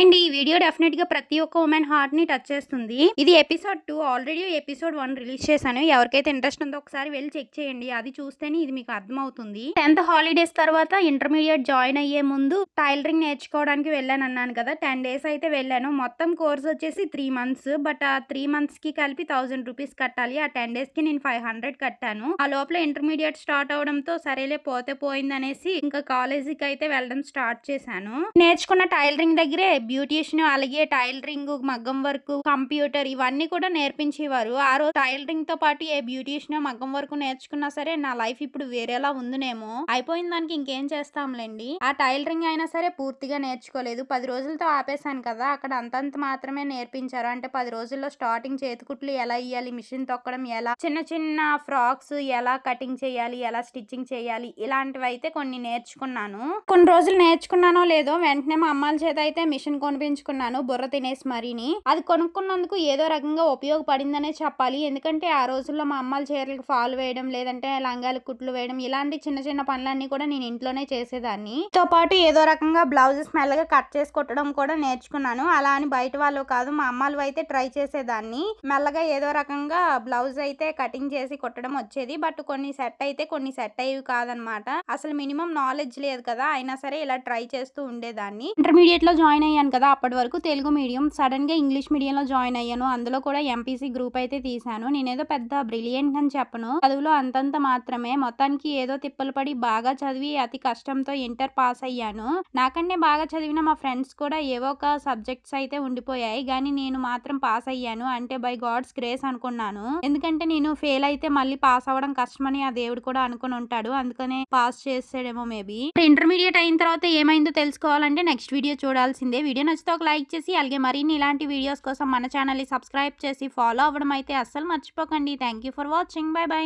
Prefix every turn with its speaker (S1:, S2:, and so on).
S1: And ఈ video definite గా ప్రతి ఒక్క ఉమెన్ హార్ట్ ని టచ్ చేస్తుంది. ఇది ఎపిసోడ్ 2 ఆల్రెడీ ఎపిసోడ్ 1 రిలీజ్ చేశాను. ఎవరికైతే ఇంట్రెస్ట్ ఉందో ఒకసారి వెళ్ళి చెక్ చేయండి. అది చూస్తేనే ఇది మీకు అర్థమవుతుంది. 10th హాలిడేస్ తర్వాత ఇంటర్మీడియట్ జాయిన్ అయ్యే ముందు టైలరింగ్ నేర్చుకోవడానికి వెళ్ళాను అన్నాను కదా. 10 డేస్ అయితే వెళ్ళాను. మొత్తం కోర్స్ వచ్చేసి 3 మంత్స్. బట్ ఆ 3 మంత్స్ కి కలిపి 1000 రూపీస్ కట్టాలి. ఆ 10 డేస్ కి నేను 500 కట్టాను. ఆ లోపల ఇంటర్మీడియట్ స్టార్ట్ అవడంతో సరేలే పోతే పోయింది అనేసి ఇంకా కాలేజీకి అయితే వెళ్ళడం స్టార్ట్ చేశాను. నేర్చుకున్న టైలరింగ్ దగ్గరే బ్యూటీషియన్, అలాగే టైలరింగ్, మగ్గం వర్క్, కంప్యూటర్ ఇవన్నీ కూడా నేర్పించేవారు. ఆ రోజు టైలరింగ్ తో పాటు ఏ బ్యూటీషియన్, మగ్గం వర్క్ నేర్చుకున్నా సరే నా లైఫ్ ఇప్పుడు వేరేలా ఉందినేమో. అయిపోయిన దానికి ఇంకేం చేస్తాంలేండి. ఆ టైలరింగ్ అయినా సరే పూర్తిగా నేర్చుకోలేదు. 10 రోజులతో ఆపేశాను కదా. అక్కడ అంతంత మాత్రమే నేర్పించారు. అంటే 10 రోజుల్లో స్టార్టింగ్ చేతికుట్లు ఎలా ఇయ్యాలి, మిషన్ తొక్కడం ఎలా, చిన్న చిన్న ఫ్రాక్స్ ఎలా కటింగ్ చేయాలి, ఎలా స్టిచ్చింగ్ చేయాలి, ఇలాంటివి అయితే కొన్ని నేర్చుకున్నాను. కొన్ని రోజులు నేర్చుకున్నానో లేదో వెంటనే మా అమ్మాల చేత అయితే మిషన్ కొనిపించుకున్నాను. బుర్ర తినేసి మరీని. అది కొనుక్కున్నందుకు ఏదో రకంగా ఉపయోగపడిందనే చెప్పాలి. ఎందుకంటే ఆ రోజుల్లో మా అమ్మాల చీరలకు ఫాల్ వేయడం, లేదంటే లంగాలు కుట్లు వేయడం, ఇలాంటి చిన్న చిన్న పనులన్నీ కూడా నేను ఇంట్లోనే చేసేదాన్ని. తో పాటు ఏదో రకంగా బ్లౌజెస్ మెల్లగా కట్ చేసి కుట్టడం కూడా నేర్చుకున్నాను. అలా అని బయట వాళ్ళు కాదు, మా అమ్మాలు అయితే ట్రై చేసేదాన్ని. మెల్లగా ఏదో రకంగా బ్లౌజ్ అయితే కటింగ్ చేసి కుట్టడం వచ్చేది. బట్ కొన్ని సెట్ అయితే కొన్ని సెట్ అయ్యేవి కాదనమాట. అసలు మినిమం నాలెడ్జ్ లేదు కదా. అయినా సరే ఇలా ట్రై చేస్తూ ఉండేదాన్ని. ఇంటర్మీడియట్ లో జాయిన్ అయ్యాను కదా. అప్పటి వరకు తెలుగు మీడియం, సడన్ గా ఇంగ్లీష్ మీడియం లో జాయిన్ అయ్యాను. అందులో కూడా ఎంపీసీ గ్రూప్ అయితే తీశాను. నేనేదో పెద్ద బ్రిలియంట్ అని చెప్పను. చదువులో అంతంత మాత్రమే. మొత్తానికి ఏదో తిప్పలు పడి బాగా చదివి అతి కష్టంతో ఇంటర్ పాస్ అయ్యాను. నాకంటే బాగా చదివిన మా ఫ్రెండ్స్ కూడా ఏవో ఒక సబ్జెక్ట్స్ అయితే ఉండిపోయాయి. కానీ నేను మాత్రం పాస్ అయ్యాను. అంటే బై గాడ్స్ గ్రేస్ అనుకున్నాను. ఎందుకంటే నేను ఫెయిల్ అయితే మళ్ళీ పాస్ అవ్వడం కష్టమని ఆ దేవుడు కూడా అనుకుని ఉంటాడు. అందుకనే పాస్ చేసాడేమో మేబీ. ఇంటర్మీడియట్ అయిన తర్వాత ఏమైందో తెలుసుకోవాలంటే నెక్స్ట్ వీడియో చూడాల్సిందే. వీడియో నచ్చితే ఒక లైక్ చేసి, అలాగే మరిన్ని ఇలాంటి వీడియోస్ కోసం మన ఛానల్ ని సబ్స్క్రైబ్ చేసి ఫాలో అవ్వడం అయితే అస్సలు మర్చిపోకండి. Thank you for watching. By by.